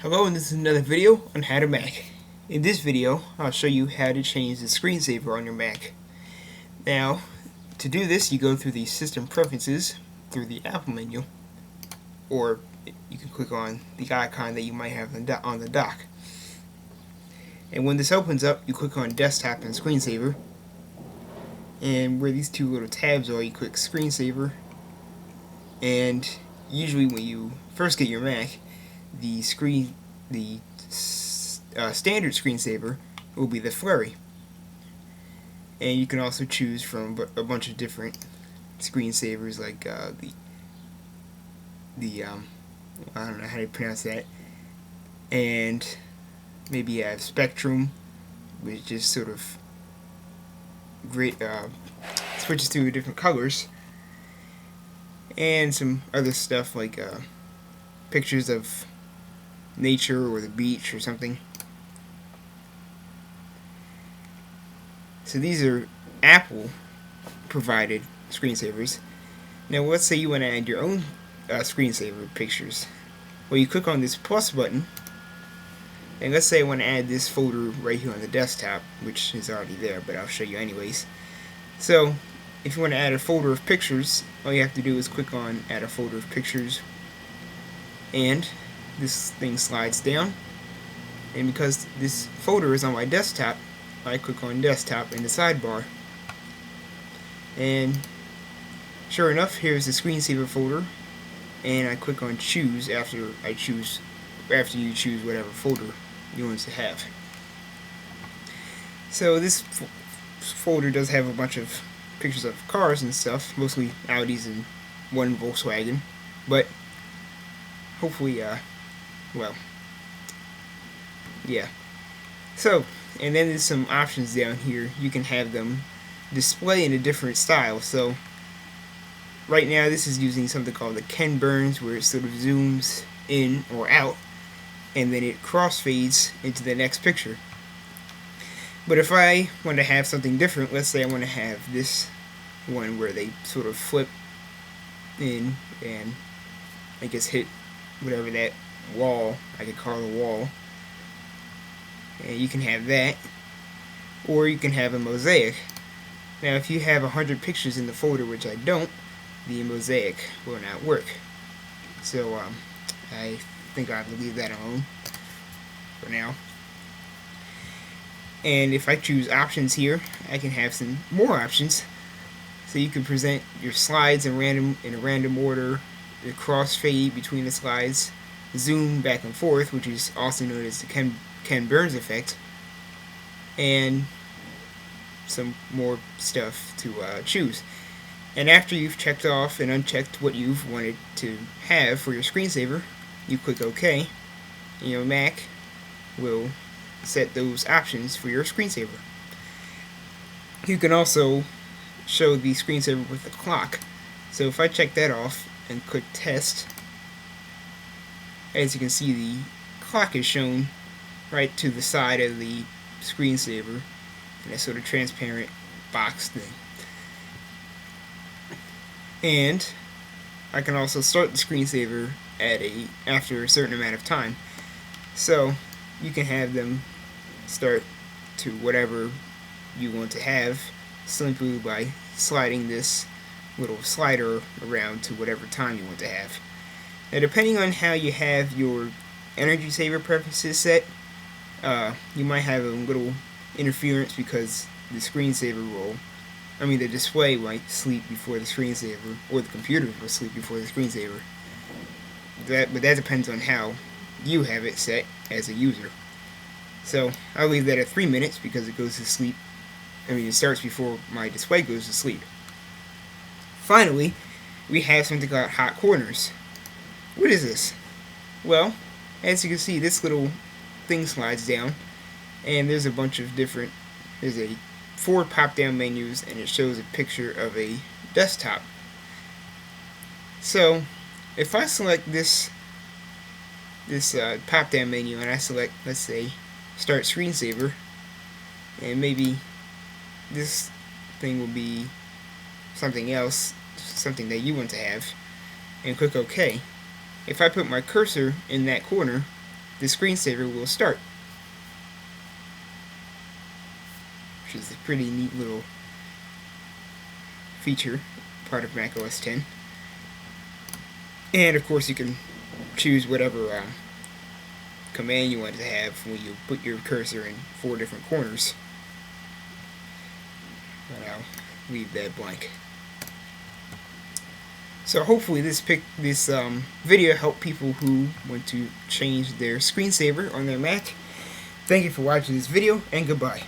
Hello, and this is another video on how to Mac. In this video, I'll show you how to change the screensaver on your Mac. Now, to do this, you go through the System Preferences through the Apple menu, or you can click on the icon that you might have on the dock. And when this opens up, you click on Desktop and Screensaver, and where these two little tabs are, you click Screensaver. And usually when you first get your Mac, the standard screensaver will be the flurry, and you can also choose from a bunch of different screensavers like I don't know how to pronounce that, and maybe you have Spectrum, which just sort of switches to different colors, and some other stuff like pictures of nature or the beach or something. So these are Apple provided screensavers. Now let's say you want to add your own screensaver pictures. Well, you click on this plus button, and let's say I want to add this folder right here on the desktop, which is already there, but I'll show you anyways. So if you want to add a folder of pictures, all you have to do is click on add a folder of pictures, and this thing slides down, and because this folder is on my desktop, I click on desktop in the sidebar, and sure enough, here's the screensaver folder, and I click on choose after you choose whatever folder you want to have. So this folder does have a bunch of pictures of cars and stuff, mostly Audis and one Volkswagen, but hopefully well, yeah. So, and then there's some options down here. You can have them display in a different style. So right now this is using something called the Ken Burns, where it sort of zooms in or out and then it crossfades into the next picture. But if I want to have something different, let's say I want to have this one where they sort of flip in and I guess hit whatever that wall, I could call a wall, and you can have that, or you can have a mosaic. Now if you have 100 pictures in the folder, which I don't, the mosaic will not work. So I think I have to leave that alone for now. And if I choose options here, I can have some more options. So you can present your slides in a random order, the crossfade between the slides, zoom back and forth, which is also known as the Ken Burns effect, and some more stuff to choose. And after you've checked off and unchecked what you've wanted to have for your screensaver, you click OK, and your Mac will set those options for your screensaver. You can also show the screensaver with the clock. So if I check that off and click test, as you can see, the clock is shown right to the side of the screensaver in a sort of transparent box thing. And I can also start the screensaver after a certain amount of time. So you can have them start to whatever you want to have simply by sliding this little slider around to whatever time you want to have. Now, depending on how you have your energy saver preferences set, you might have a little interference because the the display might sleep before the screensaver, or the computer will sleep before the screensaver. But that depends on how you have it set as a user. So I'll leave that at 3 minutes because it goes to sleep. It starts before my display goes to sleep. Finally, we have something called hot corners. What is this? Well, as you can see, this little thing slides down, and there's a bunch of different, there's 4 pop-down menus, and it shows a picture of a desktop. So, if I select this pop-down menu, and I select, let's say, Start Screensaver, and maybe this thing will be something else, something that you want to have, and click OK. If I put my cursor in that corner, the screensaver will start, which is a pretty neat little feature, part of Mac OS X. And of course you can choose whatever command you want to have when you put your cursor in 4 different corners. But I'll leave that blank. So hopefully this video helped people who want to change their screensaver on their Mac. Thank you for watching this video, and goodbye.